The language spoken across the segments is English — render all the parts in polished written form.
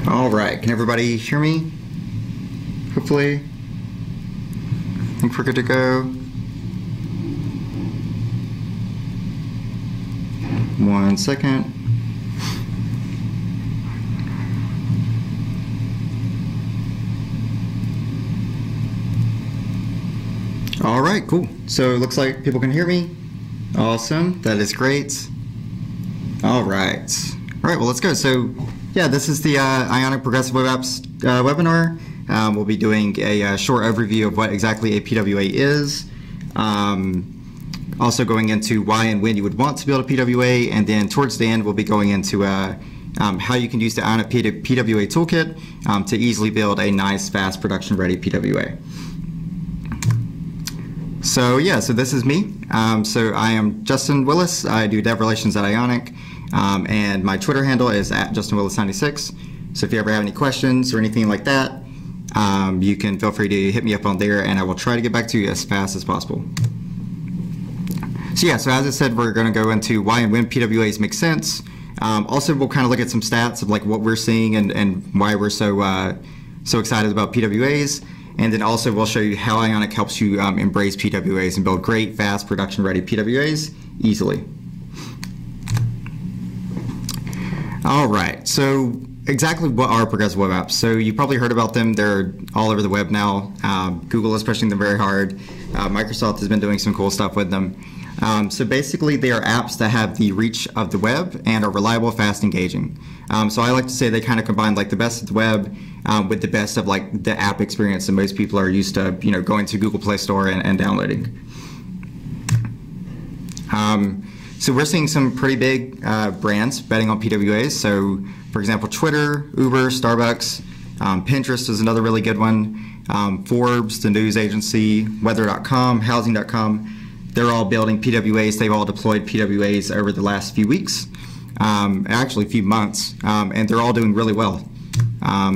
All right, can everybody hear me? Hopefully. I think we're good to go. One second. All right, cool. So it looks like people can hear me. Awesome, that is great. All right. All right, well, let's go. So yeah, this is the Ionic Progressive Web Apps webinar. We'll be doing a short overview of what exactly a PWA is. Also going into why and when you would want to build a PWA, and then towards the end we'll be going into how you can use the Ionic PWA toolkit to easily build a nice, fast, production-ready PWA. So yeah, so this is me. So I am Justin Willis. I do dev relations at Ionic, and my Twitter handle is @JustinWillis96. So if you ever have any questions or anything like that, you can feel free to hit me up on there, and I will try to get back to you as fast as possible. So yeah, so as I said, we're going to go into why and when PWAs make sense. Also, we'll kind of look at some stats of like what we're seeing and why we're so excited about PWAs. And then also we'll show you how Ionic helps you embrace PWAs and build great, fast, production-ready PWAs easily. All right, so exactly what are progressive web apps? So you probably heard about them. They're all over the web now. Google is pushing them very hard. Microsoft has been doing some cool stuff with them. So basically they are apps that have the reach of the web and are reliable, fast, engaging. So I like to say they kind of combine like the best of the web with the best of like the app experience that most people are used to, you know, going to Google Play Store and downloading. So we're seeing some pretty big brands betting on PWAs. So for example, Twitter, Uber, Starbucks, Pinterest is another really good one. Forbes, the news agency, weather.com, housing.com. They're all building PWAs. They've all deployed PWAs over the last few weeks, actually a few months, and they're all doing really well.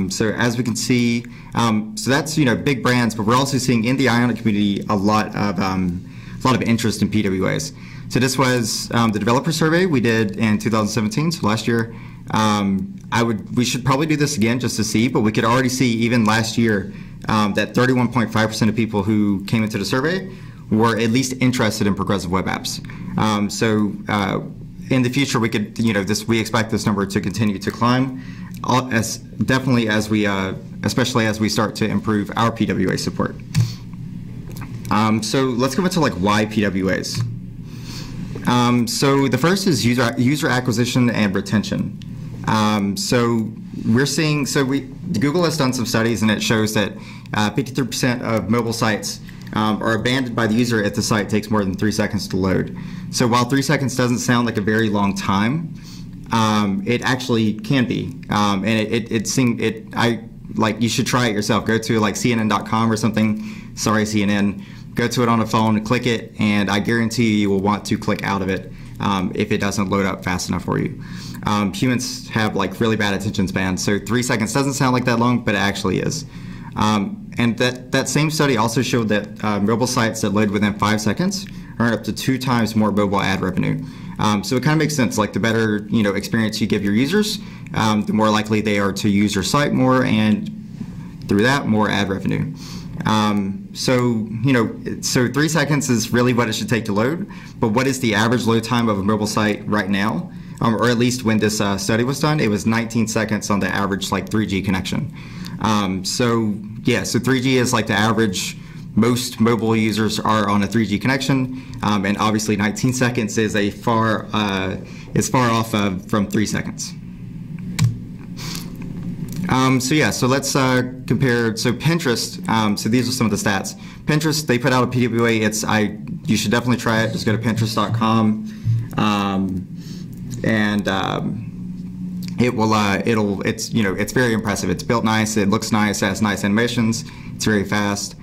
So as we can see, so that's, you know, big brands, but we're also seeing in the Ionic community a lot of interest in PWAs. So this was the developer survey we did in 2017, so last year. We should probably do this again just to see, but we could already see even last year that 31.5% of people who came into the survey were at least interested in progressive web apps. In the future, we could, you know, we expect this number to continue to climb, especially as we start to improve our PWA support. So let's go into like why PWAs. So the first is user acquisition and retention. So we're seeing, Google has done some studies, and it shows that 53% of mobile sites are abandoned by the user if the site takes more than 3 seconds to load. So while 3 seconds doesn't sound like a very long time, it actually can be. And you should try it yourself. Go to like CNN.com or something. Sorry, CNN. Go to it on a phone, click it, and I guarantee you will want to click out of it if it doesn't load up fast enough for you. Humans have like really bad attention spans, so 3 seconds doesn't sound like that long, but it actually is. And that same study also showed that mobile sites that load within 5 seconds earn up to 2 times more mobile ad revenue. So it kind of makes sense. Like the better, you know, experience you give your users, the more likely they are to use your site more, and through that, more ad revenue. So 3 seconds is really what it should take to load. But what is the average load time of a mobile site right now? Or at least when this study was done, it was 19 seconds on the average like 3G connection. So 3G is like the average. Most mobile users are on a 3G connection, and obviously 19 seconds is far off from 3 seconds. So let's compare. So Pinterest. So these are some of the stats. Pinterest, they put out a PWA. You should definitely try it. Just go to Pinterest.com, it's very impressive. It's built nice. It looks nice. It has nice animations. It's very fast.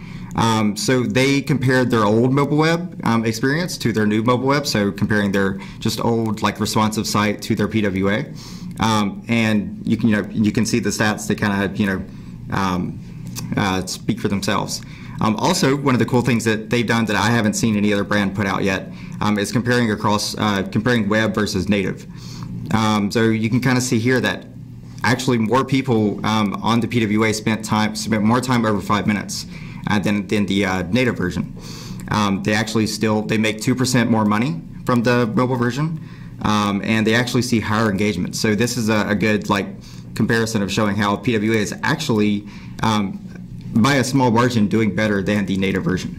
So they compared their old mobile web experience to their new mobile web. So comparing their just old like responsive site to their PWA. And you can see the stats that kind of speak for themselves. Also, one of the cool things that they've done that I haven't seen any other brand put out yet is comparing web versus native. So you can kind of see here that actually more people on the PWA spent more time over 5 minutes than the native version. They actually they make 2% more money from the mobile version, and they actually see higher engagement. So this is a good comparison of showing how PWA is actually by a small margin doing better than the native version.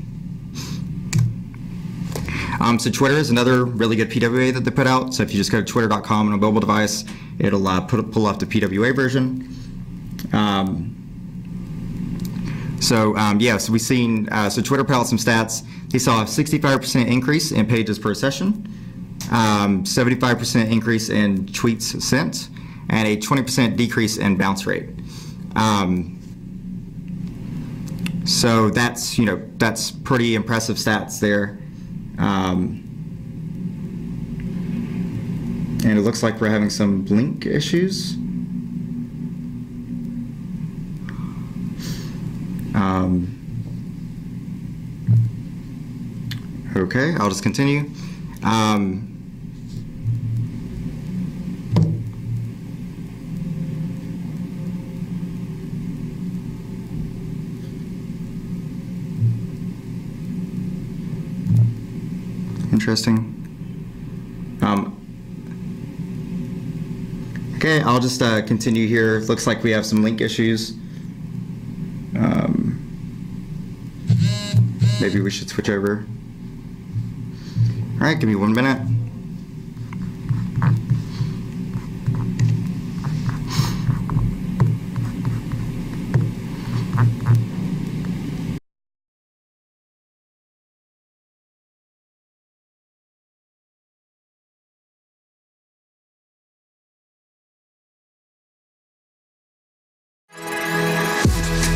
So Twitter is another really good PWA that they put out. So if you just go to twitter.com on a mobile device, it'll pull up the PWA version. So we've seen, so Twitter put out some stats. They saw a 65% increase in pages per session, 75% increase in tweets sent, and a 20% decrease in bounce rate. So that's pretty impressive stats there. And it looks like we're having some link issues. Okay, I'll just continue. Interesting. Okay, I'll just continue here. Looks like we have some link issues. Maybe we should switch over. All right, give me 1 minute.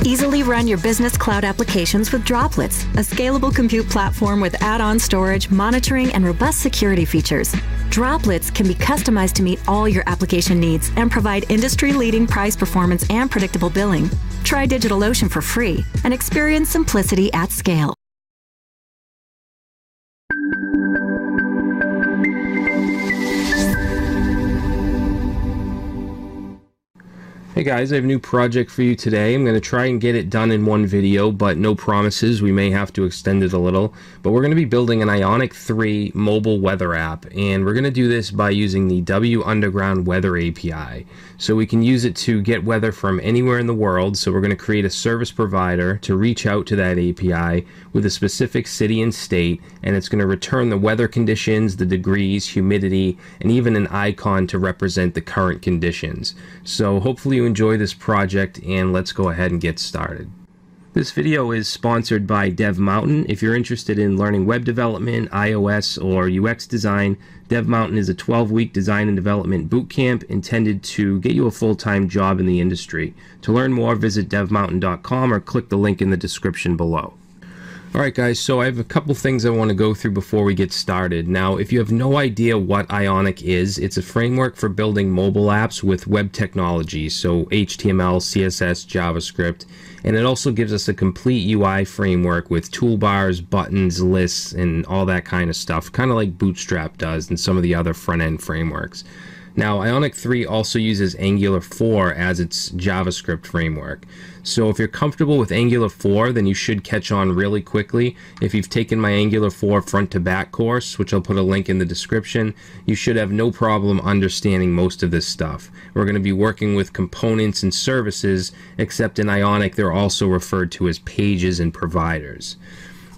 Easily run your business cloud applications with Droplets, a scalable compute platform with add-on storage, monitoring, and robust security features. Droplets can be customized to meet all your application needs and provide industry-leading price performance and predictable billing. Try DigitalOcean for free and experience simplicity at scale. Hey guys, I have a new project for you today. I'm going to try and get it done in one video, but no promises. We may have to extend it a little. But we're going to be building an Ionic 3 mobile weather app, and we're going to do this by using the W Underground Weather API. So we can use it to get weather from anywhere in the world. So we're going to create a service provider to reach out to that API with a specific city and state, and it's going to return the weather conditions, the degrees, humidity, and even an icon to represent the current conditions. So hopefully you enjoy this project, and let's go ahead and get started. This video is sponsored by Dev Mountain. If you're interested in learning web development, iOS, or UX design, Dev Mountain is a 12-week design and development bootcamp intended to get you a full-time job in the industry. To learn more, visit devmountain.com or click the link in the description below. Alright guys, so I have a couple things I want to go through before we get started. Now, if you have no idea what Ionic is, it's a framework for building mobile apps with web technology, so HTML, CSS, JavaScript, and it also gives us a complete UI framework with toolbars, buttons, lists, and all that kind of stuff, kind of like Bootstrap does and some of the other front-end frameworks. Now, Ionic 3 also uses Angular 4 as its JavaScript framework. So if you're comfortable with Angular 4, then you should catch on really quickly. If you've taken my Angular 4 front to back course, which I'll put a link in the description, you should have no problem understanding most of this stuff. We're going to be working with components and services, except in Ionic they're also referred to as pages and providers.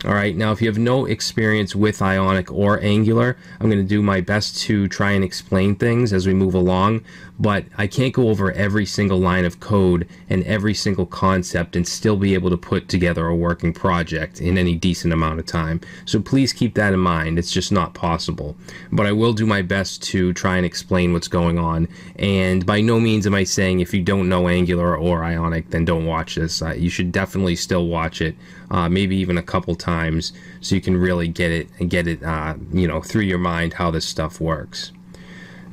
Alright, now if you have no experience with Ionic or Angular, I'm going to do my best to try and explain things as we move along, but I can't go over every single line of code and every single concept and still be able to put together a working project in any decent amount of time. So please keep that in mind. It's just not possible. But I will do my best to try and explain what's going on, and by no means am I saying if you don't know Angular or Ionic, then don't watch this. You should definitely still watch it, maybe even a couple times, so you can really get it through your mind how this stuff works.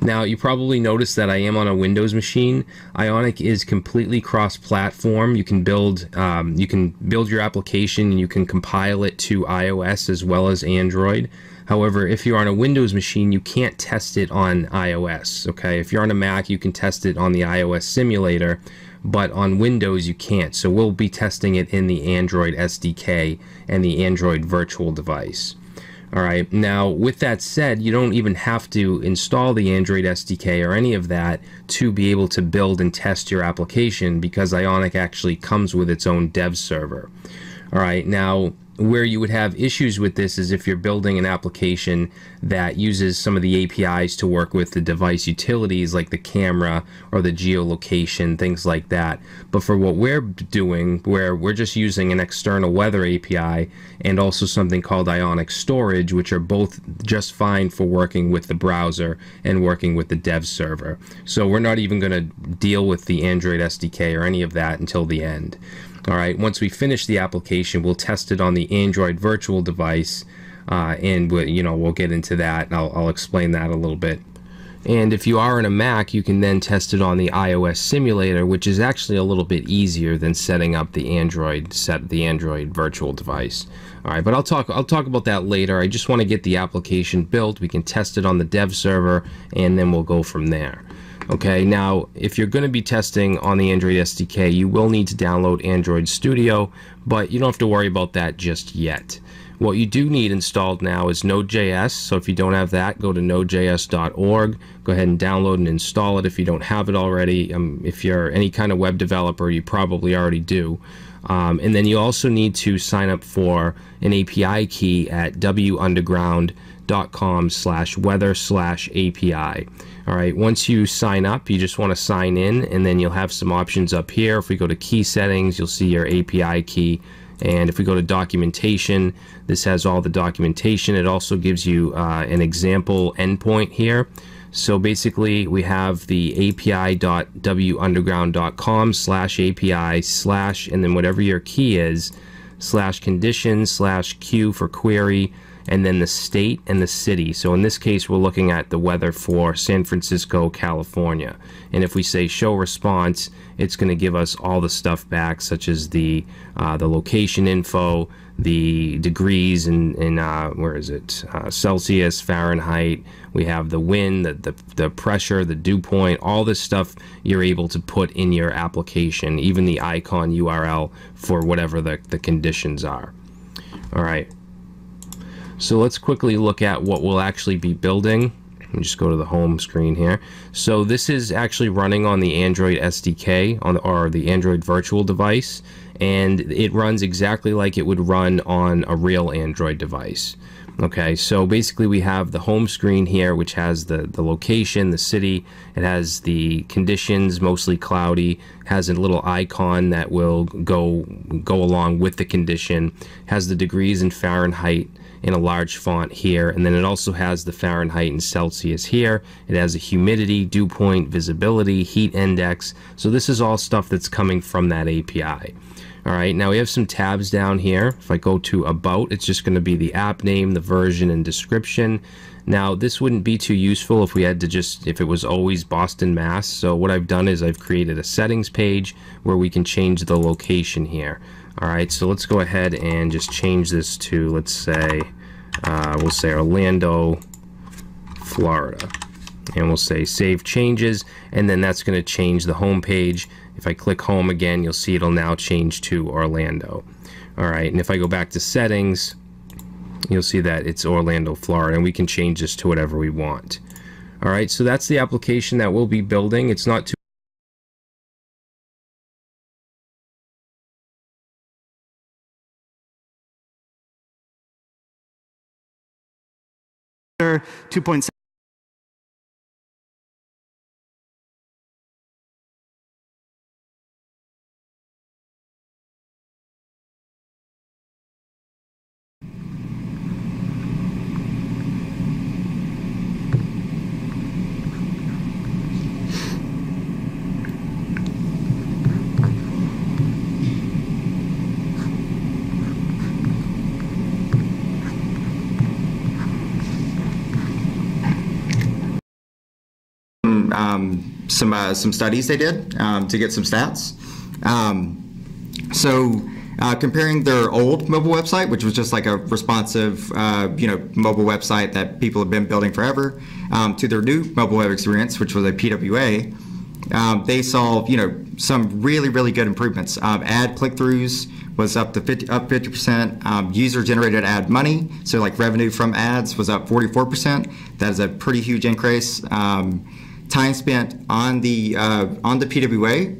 Now, you probably noticed that I am on a Windows machine. Ionic is completely cross-platform. You can build your application and you can compile it to iOS as well as Android. However, if you're on a Windows machine, you can't test it on iOS. Okay, if you're on a Mac, you can test it on the iOS simulator, but on Windows you can't. So we'll be testing it in the Android SDK and the Android virtual device. Alright, now with that said, you don't even have to install the Android SDK or any of that to be able to build and test your application, because Ionic actually comes with its own dev server. Alright, now where you would have issues with this is if you're building an application that uses some of the APIs to work with the device utilities like the camera or the geolocation, things like that. But for what we're doing, where we're just using an external weather API and also something called Ionic Storage, which are both just fine for working with the browser and working with the dev server. So we're not even going to deal with the Android SDK or any of that until the end. Alright, once we finish the application, we'll test it on the Android virtual device, and we'll get into that, and I'll explain that a little bit. And if you are on a Mac, you can then test it on the iOS simulator, which is actually a little bit easier than setting up the Android virtual device. Alright, but I'll talk about that later. I just want to get the application built. We can test it on the dev server, and then we'll go from there. Okay, now if you're going to be testing on the Android SDK, you will need to download Android Studio, but you don't have to worry about that just yet. What you do need installed now is Node.js, so if you don't have that, go to nodejs.org, go ahead and download and install it if you don't have it already. If you're any kind of web developer, you probably already do. And then you also need to sign up for an API key at wunderground.com/weather/API. Alright, once you sign up, you just want to sign in, and then you'll have some options up here. If we go to key settings, you'll see your API key. And if we go to documentation, this has all the documentation. It also gives you an example endpoint here. So basically, we have the api.wunderground.com/API/ and then whatever your key is, /condition/Q for query, and then the state and the city. So in this case, we're looking at the weather for San Francisco, California. And if we say show response, it's going to give us all the stuff back, such as the location info, the degrees in where is it? Celsius, Fahrenheit. We have the wind, the pressure, the dew point, all this stuff you're able to put in your application, even the icon URL for whatever the conditions are. All right. So let's quickly look at what we'll actually be building. Let me just go to the home screen here. So this is actually running on the Android SDK or the Android virtual device, and it runs exactly like it would run on a real Android device. Okay, so basically we have the home screen here, which has the location, the city. It has the conditions, mostly cloudy. Has a little icon that will go along with the condition. Has the degrees in Fahrenheit in a large font here, and then it also has the Fahrenheit and Celsius here. It has a humidity, dew point, visibility, heat index. So this is all stuff that's coming from that API. Alright, now we have some tabs down here. If I go to About, it's just going to be the app name, the version, and description. Now, this wouldn't be too useful if we had to if it was always Boston, Mass. So what I've done is I've created a settings page where we can change the location here. Alright, so let's go ahead and just change this to, let's say, we'll say Orlando, Florida. And we'll say Save Changes, and then that's going to change the home page. If I click home again, you'll see it'll now change to Orlando. Alright, and if I go back to settings, you'll see that it's Orlando, Florida, and we can change this to whatever we want. Alright, so that's the application that we'll be building. It's not too 2.7. some studies they did to get some stats. Comparing their old mobile website, which was just like a responsive, mobile website that people have been building forever, to their new mobile web experience, which was a PWA, they saw, some really, really good improvements. Ad click-throughs was up 50%. User-generated ad money, so like revenue from ads, was up 44%. That is a pretty huge increase. Time spent on the PWA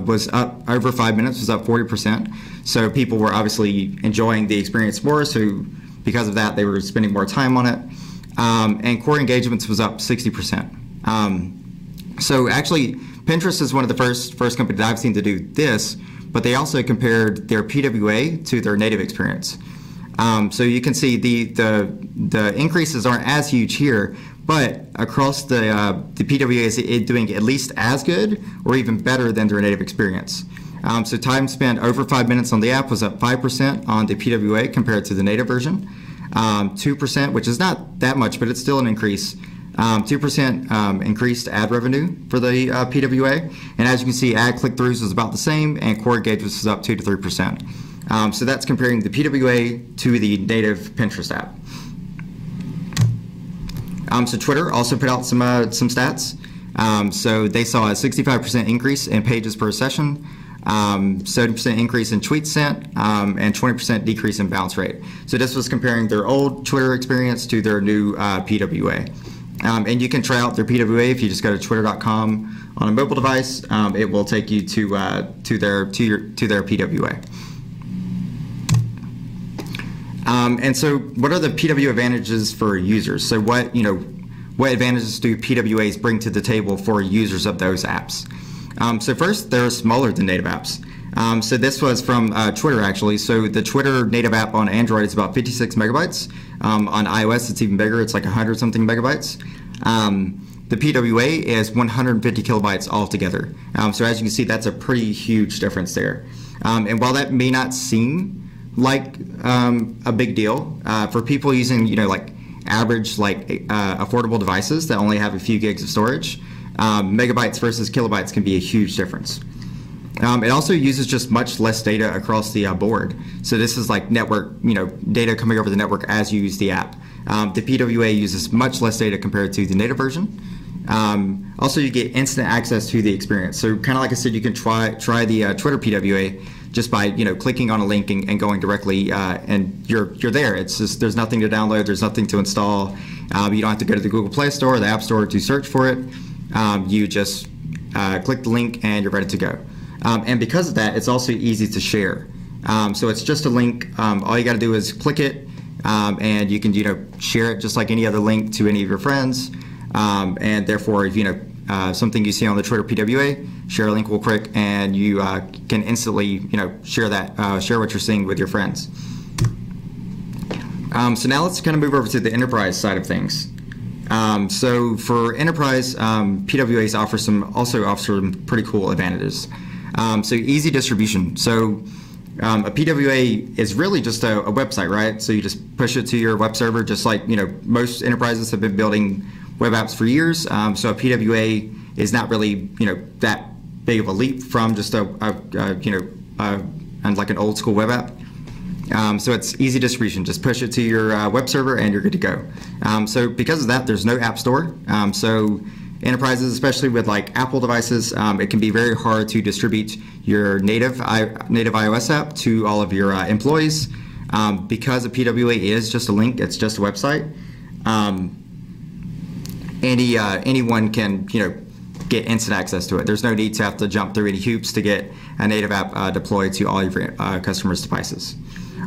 was up over 5 minutes, was up 40%. So people were obviously enjoying the experience more. So because of that, they were spending more time on it. And core engagements was up 60%. So actually, Pinterest is one of the first companies that I've seen to do this, but they also compared their PWA to their native experience. So you can see the increases aren't as huge here, but across the PWAs, it's doing at least as good or even better than their native experience. So time spent over 5 minutes on the app was up 5% on the PWA compared to the native version. 2%, which is not that much, but it's still an increase. 2% increased ad revenue for the PWA. And as you can see, ad click-throughs was about the same, and core engagements was up 2 to 3%. So that's comparing the PWA to the native Pinterest app. So Twitter also put out some stats. So they saw a 65% increase in pages per session, 70% increase in tweets sent, and 20% decrease in bounce rate. So this was comparing their old Twitter experience to their new PWA. And you can try out their PWA if you just go to twitter.com on a mobile device. It will take you to their PWA. And so what are the PWA advantages for users? So what advantages do PWAs bring to the table for users of those apps? So first, they're smaller than native apps. So this was from Twitter, actually. So the Twitter native app on Android is about 56 megabytes. On iOS, it's even bigger. It's like 100-something megabytes. The PWA is 150 kilobytes altogether. So as you can see, that's a pretty huge difference there. And while that may not seem like a big deal, for people using, average, affordable devices that only have a few gigs of storage, megabytes versus kilobytes can be a huge difference. It also uses just much less data across the board. So this is like network, data coming over the network as you use the app. The PWA uses much less data compared to the native version. Also, you get instant access to the experience. So kind of like I said, you can try the Twitter PWA just by clicking on a link and going directly, and you're there. It's just there's nothing to download, there's nothing to install. You don't have to go to the Google Play Store or the App Store to search for it. You just click the link and you're ready to go. And because of that, it's also easy to share. So it's just a link. All you got to do is click it, and you can share it just like any other link to any of your friends. And therefore, if something you see on the Twitter PWA, share a link real quick, and you can instantly share what you're seeing with your friends. So now let's kind of move over to the enterprise side of things. So for enterprise, PWAs also offer some pretty cool advantages. So easy distribution. So a PWA is really just a website, right? So you just push it to your web server, just like most enterprises have been building web apps for years. So a PWA is not really that big of a leap from just like an old school web app. So it's easy distribution. Just push it to your web server and you're good to go. So because of that, there's no app store. So enterprises, especially with like Apple devices, it can be very hard to distribute your native iOS app to all of your employees. Because a PWA is just a link, it's just a website. Anyone can get instant access to it. There's no need to have to jump through any hoops to get a native app deployed to all of your customers' devices.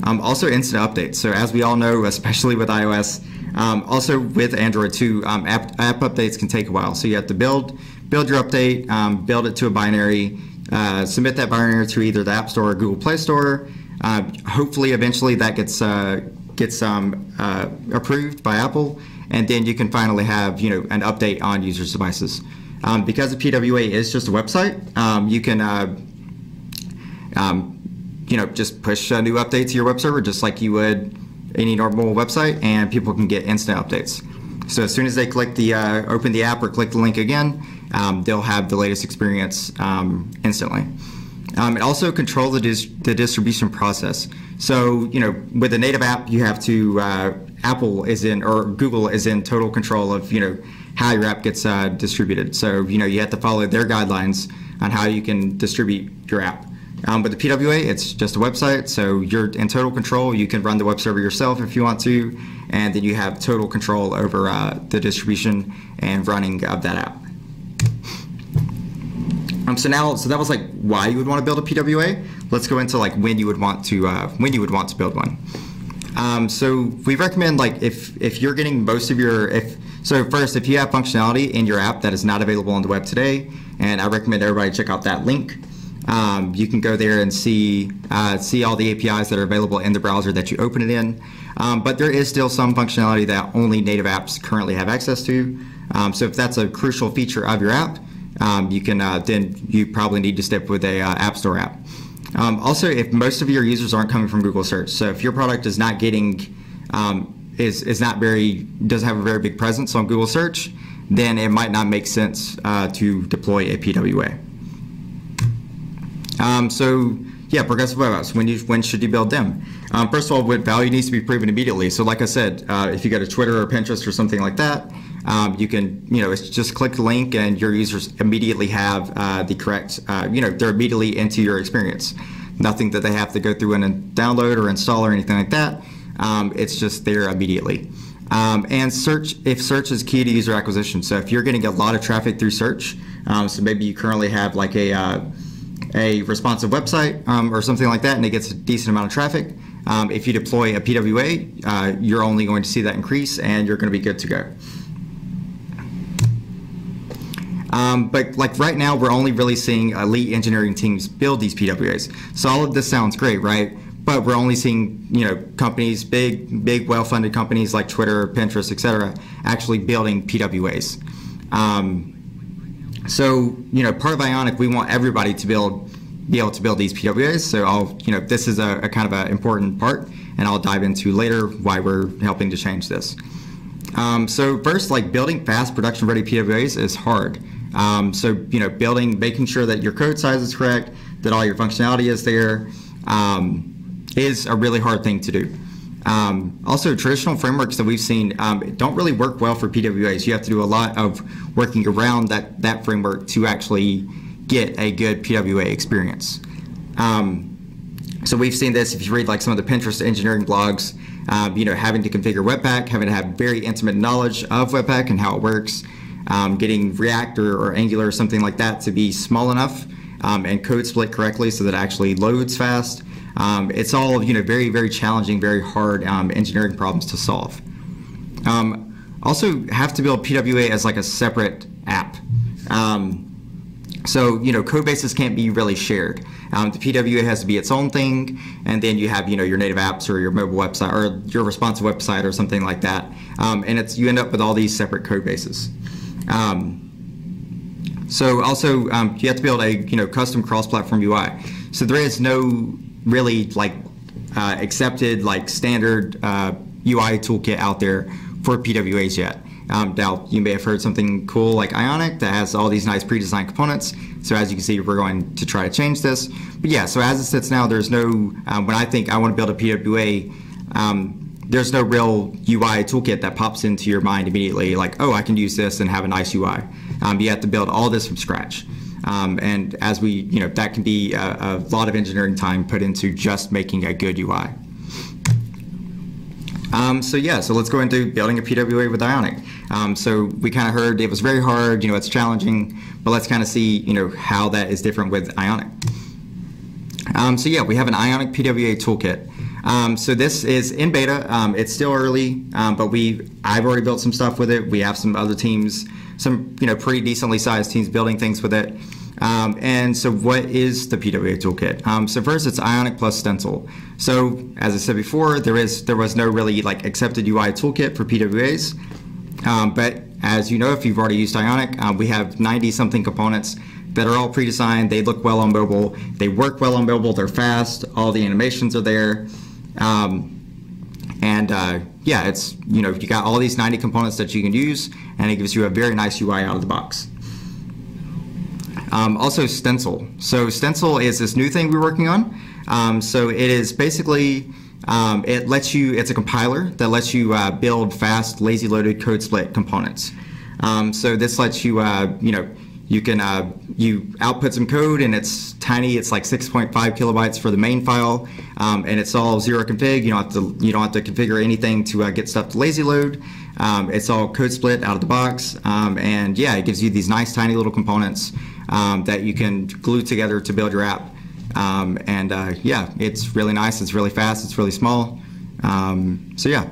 Also instant updates. So as we all know, especially with iOS, also with Android too, app updates can take a while. So you have to build your update, build it to a binary, submit that binary to either the App Store or Google Play Store. Hopefully, eventually that gets approved by Apple, and then you can finally have an update on users' devices. Because the PWA is just a website, you can just push a new update to your web server just like you would any normal website, and people can get instant updates. So as soon as they click open the app or click the link again, they'll have the latest experience instantly. It also controls the distribution process. So, with a native app, you have to, Apple is in, or Google is in total control of, how your app gets distributed. So, you have to follow their guidelines on how you can distribute your app. With the PWA, it's just a website, so you're in total control. You can run the web server yourself if you want to, and then you have total control over the distribution and running of that app. So that was like why you would want to build a PWA. Let's go into like when you would want to build one. So we recommend, like, if you're getting most of your first, if you have functionality in your app that is not available on the web today, and I recommend everybody check out that link. You can go there and see all the APIs that are available in the browser that you open it in. But there is still some functionality that only native apps currently have access to. So if that's a crucial feature of your app, you can then you probably need to stick with a App Store app. Also, if most of your users aren't coming from Google search, so if your product is not getting doesn't have a very big presence on Google search, then it might not make sense to deploy a PWA. Progressive web apps, when should you build them? First of all, what value needs to be proven immediately. So like I said, if you go to Twitter or Pinterest or something like that, you can, it's just click the link and your users immediately have the correct, they're immediately into your experience. Nothing that they have to go through and download or install or anything like that. It's just there immediately. And search is key to user acquisition. So if you're getting a lot of traffic through search, so maybe you currently have like a responsive website or something like that, and it gets a decent amount of traffic. If you deploy a PWA, you're only going to see that increase, and you're going to be good to go. But like right now, we're only really seeing elite engineering teams build these PWAs. So all of this sounds great, right? But we're only seeing, companies, big, well-funded companies like Twitter, Pinterest, etc., actually building PWAs. So, part of Ionic, we want everybody to be able to build these PWAs. So this is a kind of an important part, and I'll dive into later why we're helping to change this. So first, like, building fast production-ready PWAs is hard. Making sure that your code size is correct, that all your functionality is there, is a really hard thing to do. Also, traditional frameworks that we've seen don't really work well for PWAs. You have to do a lot of working around that framework to actually get a good PWA experience. So we've seen this if you read like some of the Pinterest engineering blogs, having to configure Webpack, having to have very intimate knowledge of Webpack and how it works, getting React or Angular or something like that to be small enough and code split correctly so that it actually loads fast. It's all, very, very challenging, very hard engineering problems to solve. Also have to build PWA as like a separate app. Code bases can't be really shared. The PWA has to be its own thing, and then you have, your native apps or your mobile website or your responsive website or something like that. And you end up with all these separate code bases. You have to build a, custom cross-platform UI. So there is no really accepted standard UI toolkit out there for PWAs yet. Now you may have heard something cool like Ionic that has all these nice pre-designed components. So as you can see, we're going to try to change this. But yeah, so as it sits now, there's no, when I think I want to build a PWA, there's no real UI toolkit that pops into your mind immediately like, oh, I can use this and have a nice UI. You have to build all this from scratch. And as we, that can be a lot of engineering time put into just making a good UI. So let's go into building a PWA with Ionic. So we kind of heard it was very hard, it's challenging, but let's kind of see, how that is different with Ionic. We have an Ionic PWA toolkit. So this is in beta. It's still early, but I've already built some stuff with it. We have some other teams, some pretty decently sized teams building things with it. And so what is the PWA toolkit? So first, it's Ionic plus Stencil. So as I said before, there was no really accepted UI toolkit for PWAs. But as you know, if you've already used Ionic, we have 90-something components that are all pre-designed. They look well on mobile. They work well on mobile. They're fast. All the animations are there. It's, you got all these 90 components that you can use, and it gives you a very nice UI out of the box. Also Stencil. So Stencil is this new thing we're working on. So it is basically, it lets you, it's a compiler that lets you build fast, lazy loaded code split components. So this lets you, you can you output some code, and it's tiny. It's like 6.5 kilobytes for the main file, and it's all zero config. You don't have to configure anything to get stuff to lazy load. It's all code split out of the box, and yeah, it gives you these nice tiny little components that you can glue together to build your app. Yeah, it's really nice. It's really fast. It's really small. So yeah.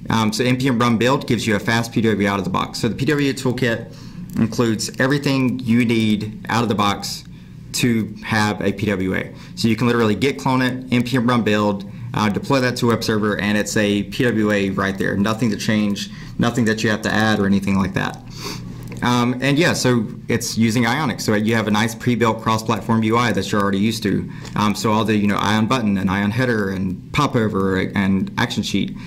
So npm run build gives you a fast PWA out of the box. So the PWA toolkit includes everything you need out of the box to have a PWA. So you can literally git clone it, npm run build, deploy that to a web server, and it's a PWA right there. Nothing to change, nothing that you have to add or anything like that. And yeah, so it's using Ionic. So you have a nice pre-built cross-platform UI that you're already used to. So all the Ion button and Ion header and popover and action sheet,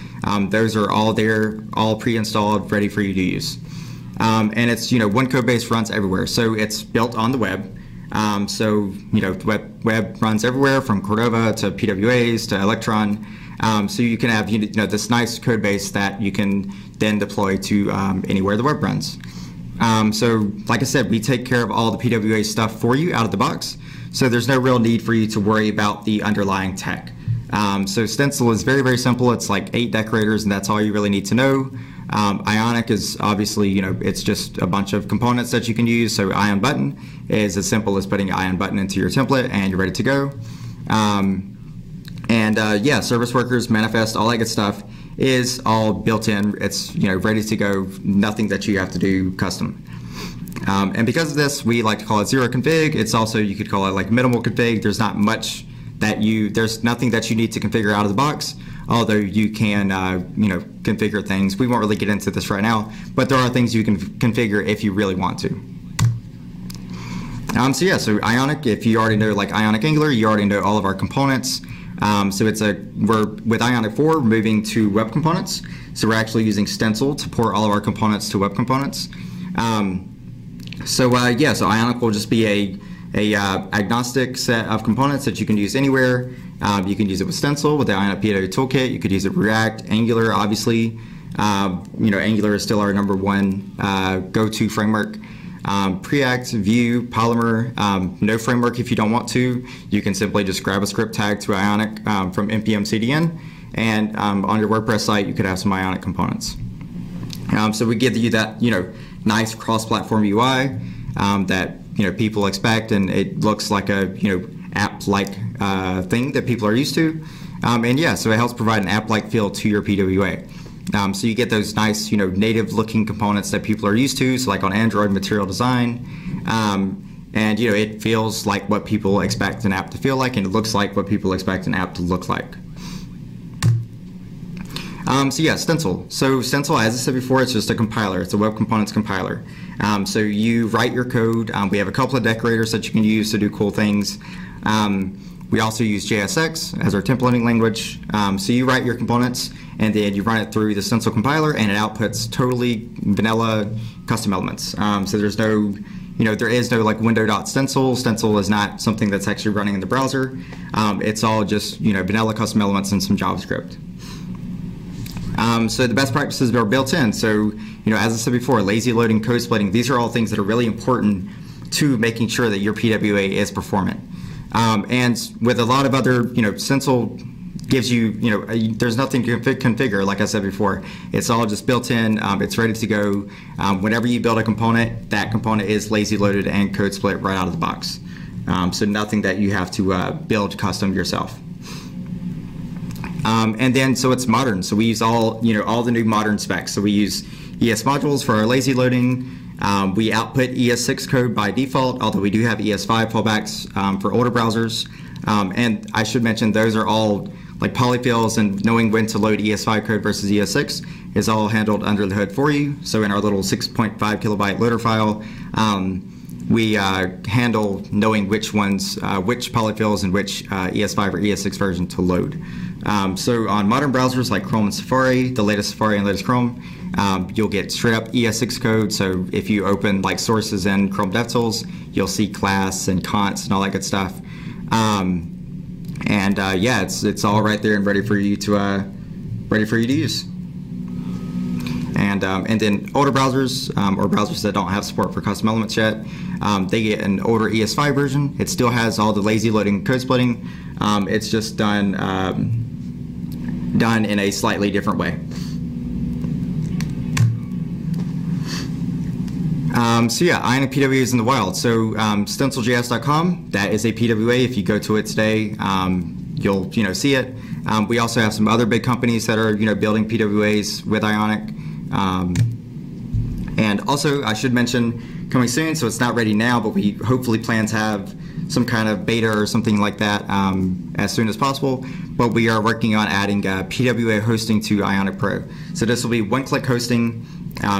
those are all there, all pre-installed, ready for you to use. And it's one code base runs everywhere. So it's built on the web. So web runs everywhere from Cordova to PWAs to Electron. So you can have this nice code base that you can then deploy to anywhere the web runs. So like I said, we take care of all the PWA stuff for you out of the box. So there's no real need for you to worry about the underlying tech. So Stencil is very, very simple. It's like 8 decorators, and that's all you really need to know. Ionic is obviously, it's just a bunch of components that you can use. So Ion button is as simple as putting Ion button into your template and you're ready to go. Yeah, service workers, manifest, all that good stuff is all built in. It's ready to go. Nothing that you have to do custom. And because of this, we like to call it zero config. It's also, you could call it like minimal config. There's not much that there's nothing that you need to configure out of the box, although you can configure things. We won't really get into this right now, but there are things you can configure if you really want to. So yeah, so Ionic, if you already know like Ionic Angular, you already know all of our components. So we're with Ionic 4 moving to web components. So we're actually using Stencil to port all of our components to web components. So Ionic will just be a agnostic set of components that you can use anywhere. You can use it with Stencil, with the Ionic PWA toolkit. You could use it with React, Angular, obviously. Angular is still our #1 go-to framework. Preact, Vue, Polymer, no framework if you don't want to. You can simply just grab a script tag to Ionic from npm cdn, and on your WordPress site you could have some Ionic components. So we give you that nice cross-platform UI that people expect, and it looks like a app-like thing that people are used to. And yeah, so it helps provide an app-like feel to your PWA. So you get those nice, native-looking components that people are used to. So like on Android, Material Design, and it feels like what people expect an app to feel like, and it looks like what people expect an app to look like. So yeah, Stencil. So Stencil, as I said before, it's just a compiler. It's a web components compiler. So you write your code. We have a couple of decorators that you can use to do cool things. We also use JSX as our templating language. So you write your components, and then you run it through the Stencil compiler, and it outputs totally vanilla custom elements. So there's no, there is no like window.stencil. Stencil is not something that's actually running in the browser. It's all just vanilla custom elements and some JavaScript. So the best practices are built in. So as I said before, lazy loading, code splitting, these are all things that are really important to making sure that your PWA is performant. And with a lot of other, Stencil gives you, there's nothing to configure, like I said before. It's all just built in. It's ready to go. Whenever you build a component, that component is lazy loaded and code split right out of the box. So nothing that you have to build custom yourself. And then, so it's modern. So we use all the new modern specs. So we use ES modules for our lazy loading. We output ES6 code by default, although we do have ES5 fallbacks for older browsers. And I should mention those are all like polyfills, and knowing when to load ES5 code versus ES6 is all handled under the hood for you. So in our little 6.5 kilobyte loader file, we handle knowing which ones, which polyfills and which ES5 or ES6 version to load. So on modern browsers like Chrome and Safari, the latest Safari and latest Chrome, you'll get straight up ES6 code. So if you open like sources in Chrome DevTools, you'll see class and const and all that good stuff. Yeah, it's all right there and ready for you to use. And then older browsers or browsers that don't have support for custom elements yet, they get an older ES5 version. It still has all the lazy loading code splitting. It's just done in a slightly different way. So yeah, Ionic PWA is in the wild. So stenciljs.com, that is a PWA. If you go to it today, you'll see it. We also have some other big companies that are building PWAs with Ionic. And also, I should mention, coming soon, so it's not ready now, but we hopefully plan to have some kind of beta or something like that as soon as possible. But we are working on adding PWA hosting to Ionic Pro. So this will be one-click hosting.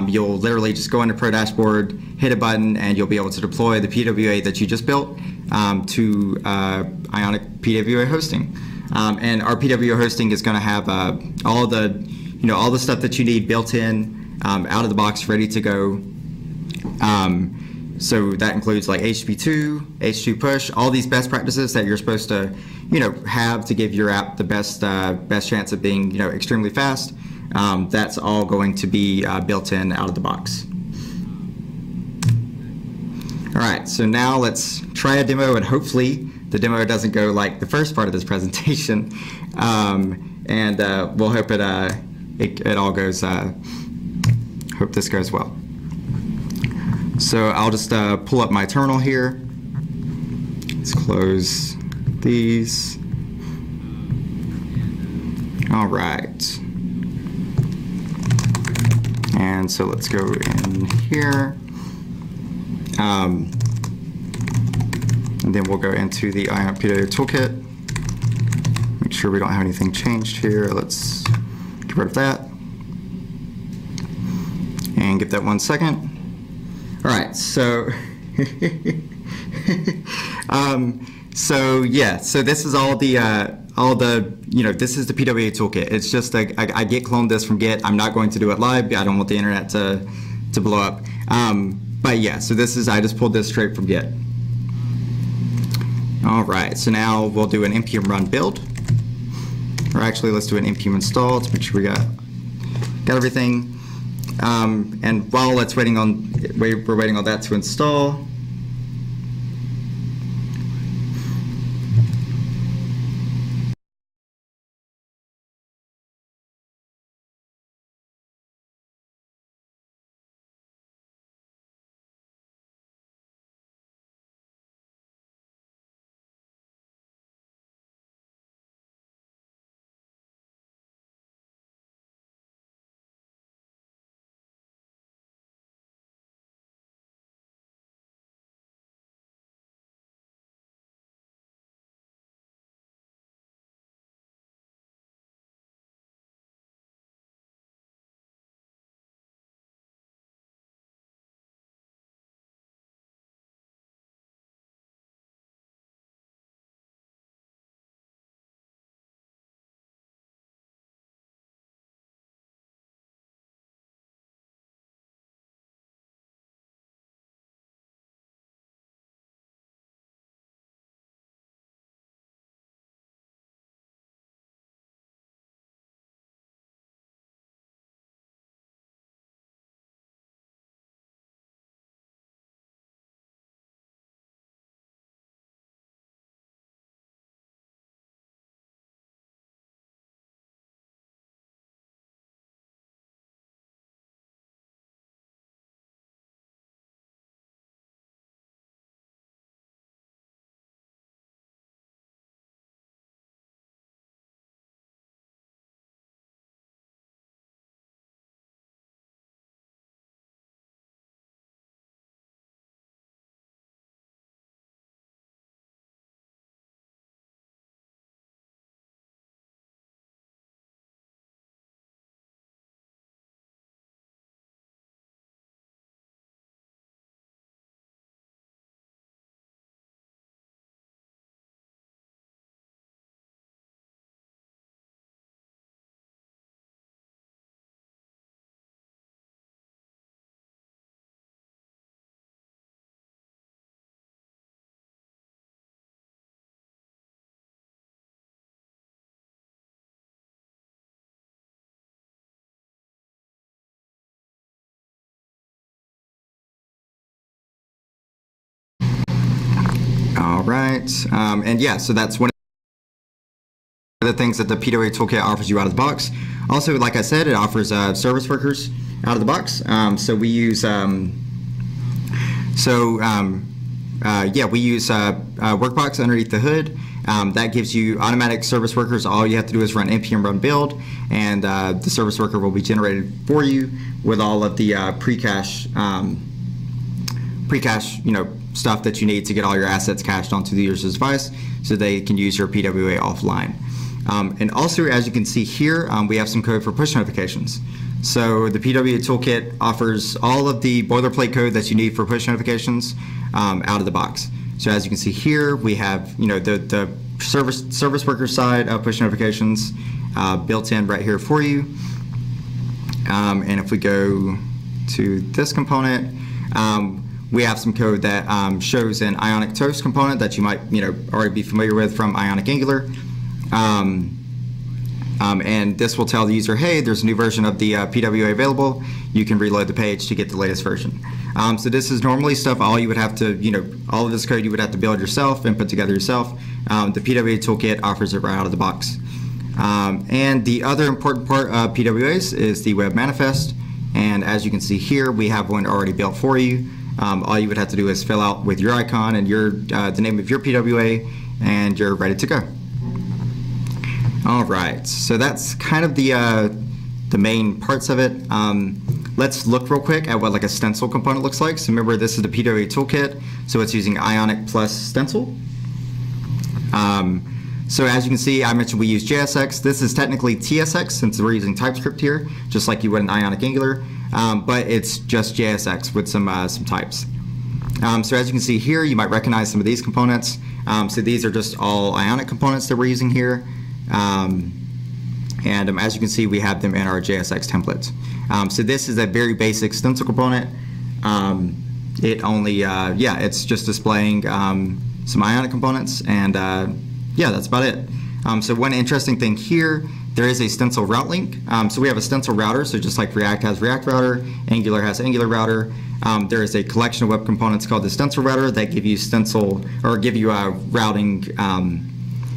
You'll literally just go into Pro Dashboard, hit a button, and you'll be able to deploy the PWA that you just built to Ionic PWA hosting. And our PWA hosting is going to have all the stuff that you need built in, out of the box, ready to go. So that includes like HTTP2, H2 push, all these best practices that you're supposed to, have to give your app the best chance of being, extremely fast. That's all going to be built in out of the box. All right, so now let's try a demo, and hopefully the demo doesn't go like the first part of this presentation, and we'll hope it all goes. Hope this goes well. So I'll just pull up my terminal here. Let's close these. All right. And so let's go in here. And then we'll go into the Ionic PWA toolkit. Make sure we don't have anything changed here. Let's get rid of that. And give that 1 second. All right, so so this is all the this is the PWA toolkit. It's just I Git cloned this from Git. I'm not going to do it live. I don't want the internet to blow up. But yeah, so I just pulled this straight from Git. All right, so now we'll do an npm run build, or actually let's do an npm install to make sure we got everything. And while we're waiting on that to install, All right, and yeah, so that's one of the things that the PWA toolkit offers you out of the box. Also, like I said, it offers service workers out of the box. So we use we use Workbox underneath the hood. That gives you automatic service workers. All you have to do is run npm run build, and the service worker will be generated for you with all of the pre-cache stuff that you need to get all your assets cached onto the user's device so they can use your PWA offline. And also, as you can see here, we have some code for push notifications. So the PWA toolkit offers all of the boilerplate code that you need for push notifications out of the box. So as you can see here, we have the service worker side of push notifications built in right here for you. And if we go to this component, we have some code that shows an Ionic Toast component that you might already be familiar with from Ionic Angular. And this will tell the user, hey, there's a new version of the PWA available. You can reload the page to get the latest version. So this is normally stuff all you would have to, all of this code you would have to build yourself and put together yourself. The PWA toolkit offers it right out of the box. And the other important part of PWAs is the web manifest. And as you can see here, we have one already built for you. All you would have to do is fill out with your icon and the name of your PWA, and you're ready to go. All right, so that's kind of the main parts of it. Let's look real quick at what like a stencil component looks like. So remember, this is the PWA toolkit, so it's using Ionic plus stencil. So as you can see, I mentioned we use JSX. This is technically TSX since we're using TypeScript here, just like you would in Ionic Angular, but it's just JSX with some types. So as you can see here, you might recognize some of these components. So these are just all Ionic components that we're using here. As you can see, we have them in our JSX templates. So this is a very basic stencil component. It's just displaying some Ionic components, and that's about it. So one interesting thing here, there is a stencil route link. So we have a stencil router, so just like React has React router, Angular has Angular router. There is a collection of web components called the stencil router that give you routing.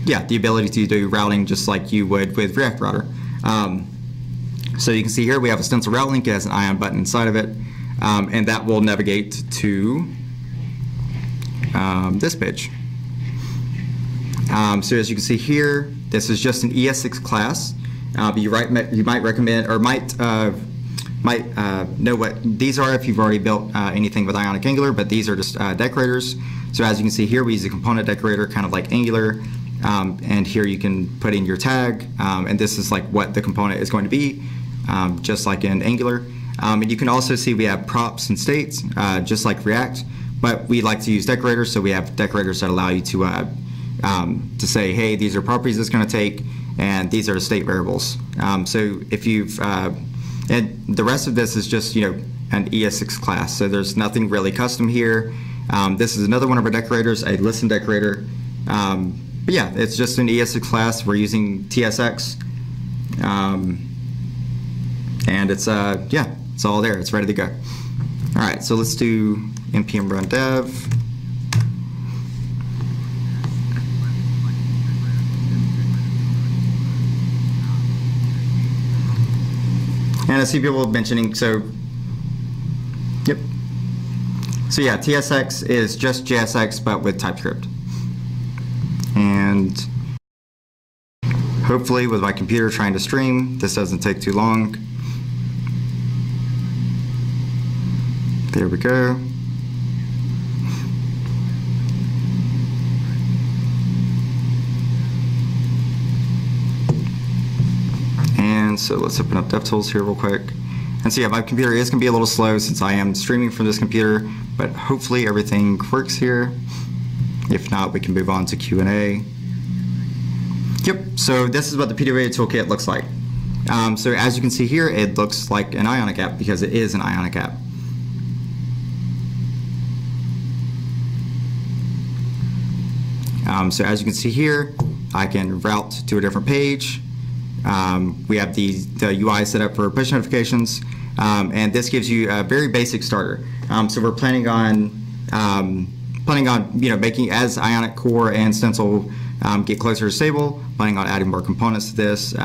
The ability to do routing just like you would with React router. So you can see here we have a stencil route link. It has an ion button inside of it, and that will navigate to this page. So as you can see here, this is just an ES6 class. You might recommend or might know what these are if you've already built anything with Ionic Angular, but these are just decorators. So as you can see here, we use a component decorator kind of like Angular. And here you can put in your tag, and this is like what the component is going to be, just like in Angular. And you can also see we have props and states, just like React, but we like to use decorators, so we have decorators that allow you to say, hey, these are properties it's going to take, and these are the state variables. So if you've, and the rest of this is just, an ES6 class, so there's nothing really custom here. This is another one of our decorators, a listen decorator. But yeah, it's just an ES6 class. We're using TSX, and it's it's all there. It's ready to go. All right, so let's do npm run dev. And I see people mentioning, so yeah, TSX is just JSX but with TypeScript. And hopefully with my computer trying to stream, this doesn't take too long. There we go. And so let's open up DevTools here real quick. And so yeah, my computer is going to be a little slow since I am streaming from this computer, but hopefully everything works here. If not, we can move on to Q&A. Yep, so this is what the PWA toolkit looks like. So as you can see here, it looks like an Ionic app because it is an Ionic app. So as you can see here, I can route to a different page. We have the UI set up for push notifications, and this gives you a very basic starter. So we're planning on planning on making, as Ionic Core and Stencil get closer to stable, planning on adding more components to this.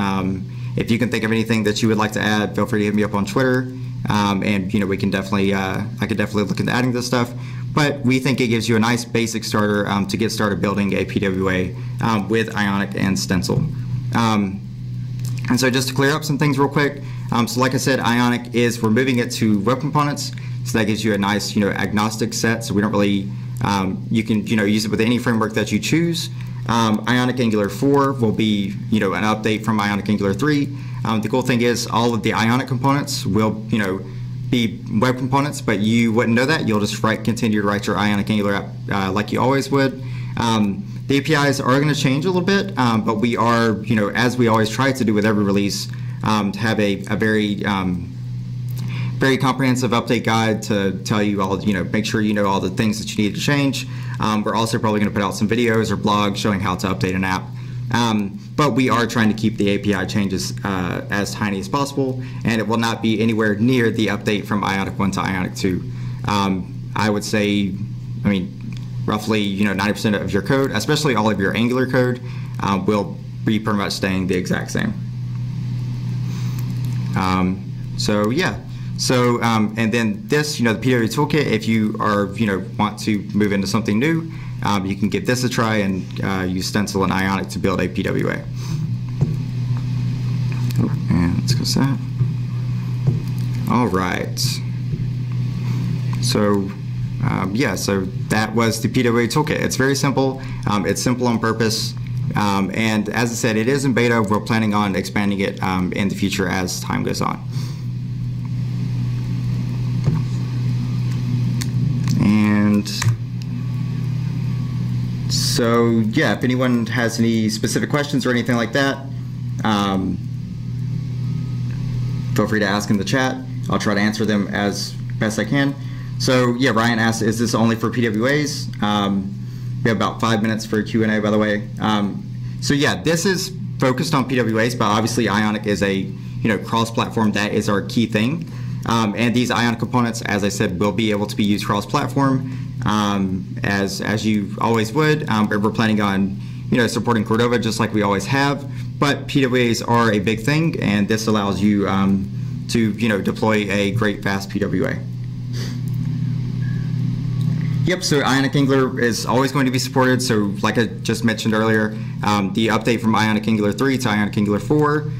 If you can think of anything that you would like to add, feel free to hit me up on Twitter, and we can definitely I could definitely look into adding this stuff. But we think it gives you a nice basic starter to get started building a PWA with Ionic and Stencil. And so just to clear up some things real quick, so like I said, Ionic we're moving it to web components, so that gives you a nice agnostic set. So we don't really you can use it with any framework that you choose. Ionic Angular 4 will be an update from Ionic Angular 3. The cool thing is all of the Ionic components will be web components, but you wouldn't know that. You'll just continue to write your Ionic Angular app like you always would. The APIs are going to change a little bit, but we are, as we always try to do with every release, to have a very very comprehensive update guide to tell you all, make sure you know all the things that you need to change. We're also probably going to put out some videos or blogs showing how to update an app. But we are trying to keep the API changes as tiny as possible, and it will not be anywhere near the update from Ionic 1 to Ionic 2. I would say, roughly 90% of your code, especially all of your Angular code, will be pretty much staying the exact same. So yeah. So and then this, the PWA toolkit, if you are want to move into something new, you can give this a try and use Stencil and Ionic to build a PWA. Oh, and let's go set. All right. So yeah, so that was the PWA toolkit. It's very simple. It's simple on purpose. And as I said, it is in beta. We're planning on expanding it in the future as time goes on. And so, yeah, if anyone has any specific questions or anything like that, feel free to ask in the chat. I'll try to answer them as best I can. So, yeah, Ryan asked, is this only for PWAs? We have about 5 minutes for Q&A, by the way. So, yeah, this is focused on PWAs, but obviously Ionic is a cross-platform. That is our key thing. And these Ionic components, as I said, will be able to be used cross-platform, as you always would. We're planning on, supporting Cordova just like we always have. But PWAs are a big thing, and this allows you to, deploy a great fast PWA. Yep. So Ionic Angular is always going to be supported. So like I just mentioned earlier, the update from Ionic Angular 3 to Ionic Angular 4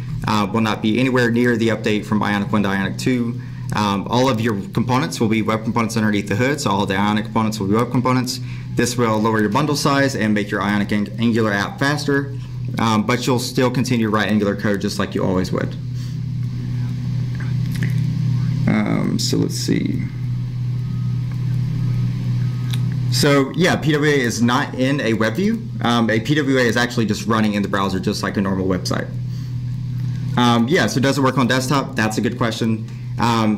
will not be anywhere near the update from Ionic 1 to Ionic 2. All of your components will be web components underneath the hood, so all the Ionic components will be web components. This will lower your bundle size and make your Ionic Angular app faster, but you'll still continue to write Angular code just like you always would. So let's see. So yeah, PWA is not in a web view. A PWA is actually just running in the browser just like a normal website. Yeah, so does it work on desktop? That's a good question.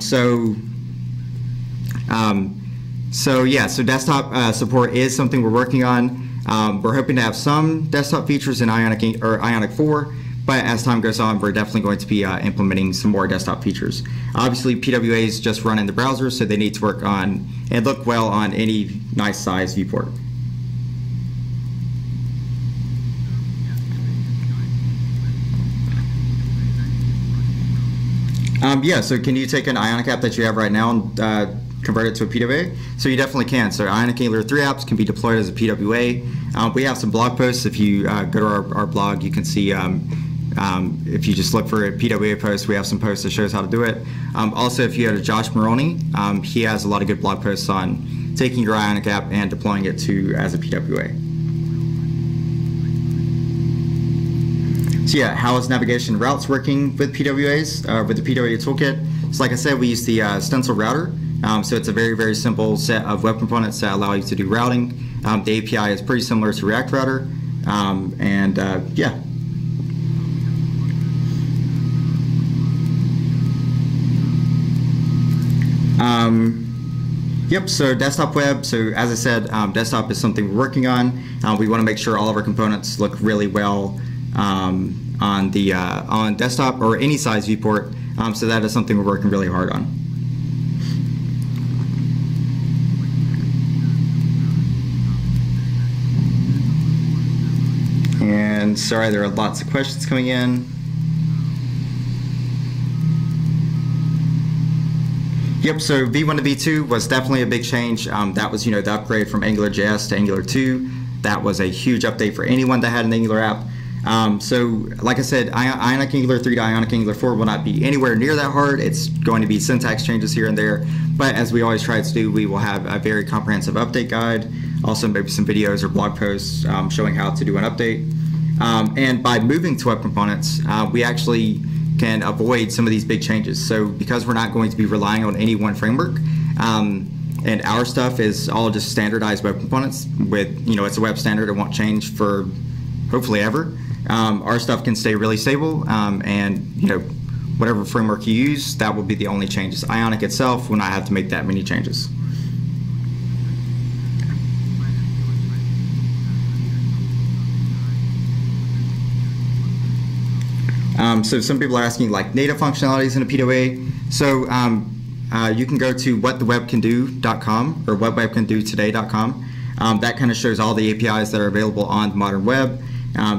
So yeah, so desktop support is something we're working on. We're hoping to have some desktop features in Ionic 4, but as time goes on, we're definitely going to be implementing some more desktop features. Obviously, PWAs just run in the browser, so they need to work on and look well on any nice size viewport. Yeah, so can you take an Ionic app that you have right now and convert it to a PWA? So you definitely can. So Ionic Angular 3 apps can be deployed as a PWA. We have some blog posts. If you go to our blog, you can see, if you just look for a PWA post, we have some posts that shows how to do it. Also, if you go to Josh Maroney, he has a lot of good blog posts on taking your Ionic app and deploying it as a PWA. So yeah, how is navigation routes working with PWAs, with the PWA toolkit? So like I said, we use the Stencil router. So it's a very, very simple set of web components that allow you to do routing. The API is pretty similar to React Router. Yeah. Yep, so desktop web. So as I said, desktop is something we're working on. We want to make sure all of our components look really well on desktop or any size viewport. So that is something we're working really hard on. And sorry, there are lots of questions coming in. Yep, so V1 to V2 was definitely a big change. That was, the upgrade from AngularJS to Angular 2. That was a huge update for anyone that had an Angular app. So, like I said, Ionic Angular 3 to Ionic Angular 4 will not be anywhere near that hard. It's going to be syntax changes here and there. But as we always try to do, we will have a very comprehensive update guide. Also, maybe some videos or blog posts showing how to do an update. And by moving to web components, we actually can avoid some of these big changes. So because we're not going to be relying on any one framework, and our stuff is all just standardized web components with, it's a web standard, it won't change for hopefully ever. Our stuff can stay really stable, and whatever framework you use, that will be the only changes. Ionic itself will not have to make that many changes. So some people are asking like native functionalities in a PWA. So you can go to whatthewebcando.com or whatwebcandotoday.com. That kind of shows all the APIs that are available on the modern web.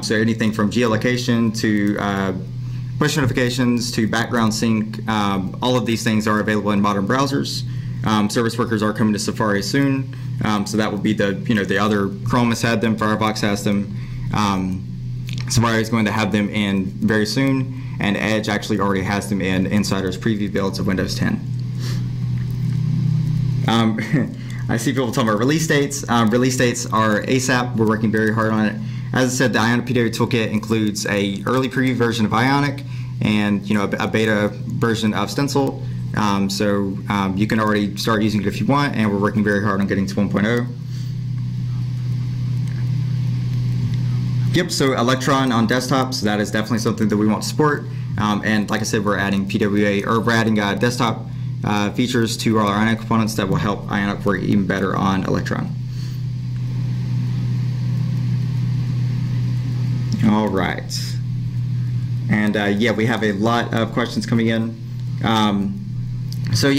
So anything from geolocation to push notifications to background sync, all of these things are available in modern browsers. Service workers are coming to Safari soon, so that will be the other. Chrome has had them, Firefox has them. Safari is going to have them in very soon, and Edge actually already has them in Insider's preview builds of Windows 10. I see people talking about release dates. Release dates are ASAP. We're working very hard on it. As I said, the Ionic PWA toolkit includes a early preview version of Ionic and a beta version of Stencil. So you can already start using it if you want, and we're working very hard on getting to 1.0. Yep, so Electron on desktops, that is definitely something that we want to support. And like I said, we're adding desktop features to our Ionic components that will help Ionic work even better on Electron. All right. And yeah, we have a lot of questions coming in. So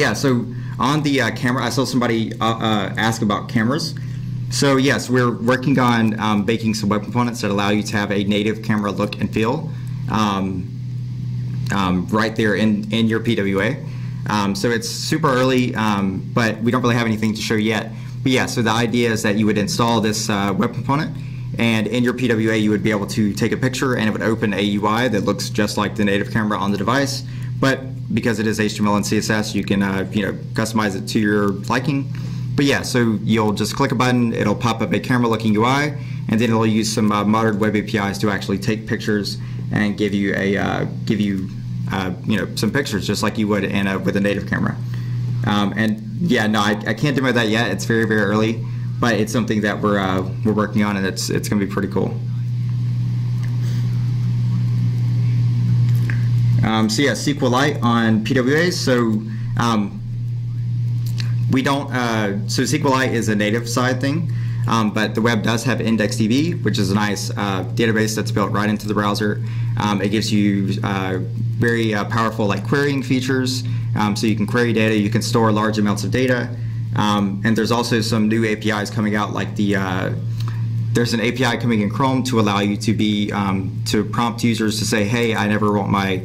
on the camera, I saw somebody ask about cameras. So yes, we're working on baking some web components that allow you to have a native camera look and feel right there in your PWA. So it's super early, but we don't really have anything to show yet. But yeah, so the idea is that you would install this web component, and in your PWA you would be able to take a picture and it would open a UI that looks just like the native camera on the device. But because it is HTML and CSS, you can customize it to your liking. But yeah, so you'll just click a button, it'll pop up a camera-looking UI, and then it'll use some modern web APIs to actually take pictures and give you some pictures just like you would with a native camera. And yeah, no, I can't demo that yet. It's very, very early, but it's something that we're working on, and it's going to be pretty cool. So yeah, SQLite on PWAs. So we don't. So SQLite is a native side thing, but the web does have IndexedDB, which is a nice database that's built right into the browser. It gives you very powerful querying features, so you can query data, you can store large amounts of data, and there's also some new APIs coming out, like there's an API coming in Chrome to allow you to be to prompt users to say, hey, I never want my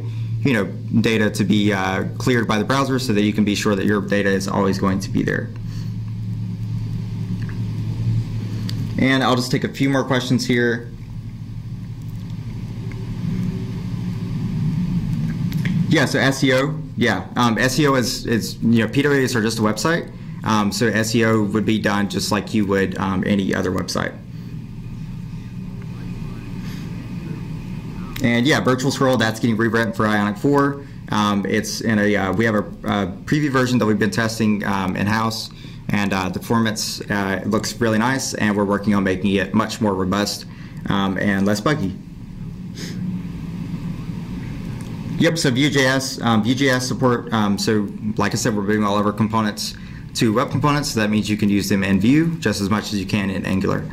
data to be cleared by the browser, so that you can be sure that your data is always going to be there. And I'll just take a few more questions here. Yeah, so SEO. Yeah, SEO is PWAs are just a website. So SEO would be done just like you would any other website. And yeah, virtual scroll, that's getting rewritten for Ionic 4. It's in we have a preview version that we've been testing in-house, and the performance looks really nice, and we're working on making it much more robust and less buggy. Yep, so Vue.js support, so like I said, we're moving all of our components to web components, so that means you can use them in Vue just as much as you can in Angular.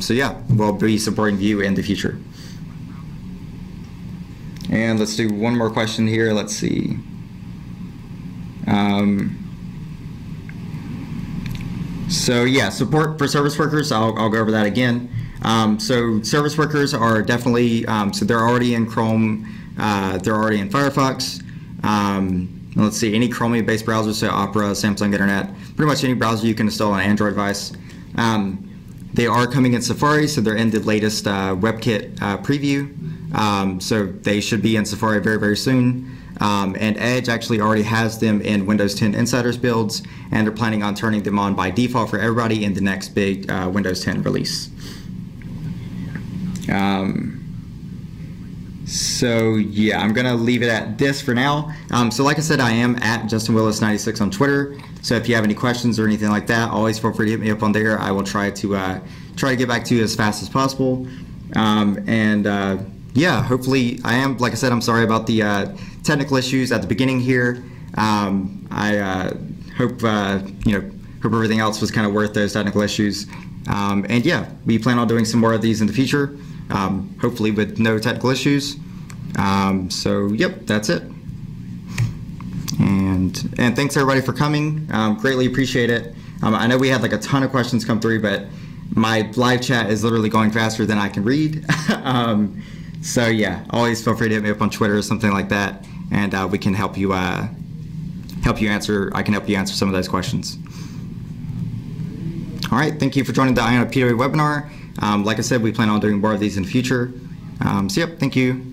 So yeah, we'll be supporting Vue in the future. And let's do one more question here. Let's see. So yeah, support for service workers. I'll go over that again. So service workers are definitely, so they're already in Chrome, they're already in Firefox. Let's see, any Chromium-based browser, so Opera, Samsung Internet, pretty much any browser you can install on an Android device. They are coming in Safari, so they're in the latest WebKit preview. So they should be in Safari very, very soon. And Edge actually already has them in Windows 10 Insiders builds, and they're planning on turning them on by default for everybody in the next big Windows 10 release. So yeah, I'm gonna leave it at this for now. So like I said, I am at JustinWillis96 on Twitter. So if you have any questions or anything like that, always feel free to hit me up on there. I will try to get back to you as fast as possible. Yeah, hopefully I am. Like I said, I'm sorry about the technical issues at the beginning here. I hope hope everything else was kind of worth those technical issues. And yeah, we plan on doing some more of these in the future. Hopefully with no technical issues. So yep, that's it. And thanks everybody for coming. Greatly appreciate it. I know we had like a ton of questions come through, but my live chat is literally going faster than I can read. So yeah, always feel free to hit me up on Twitter or something like that, and we can help you answer. I can help you answer some of those questions. All right, thank you for joining the Ionic PWA webinar. Like I said, we plan on doing more of these in the future. So yep, thank you.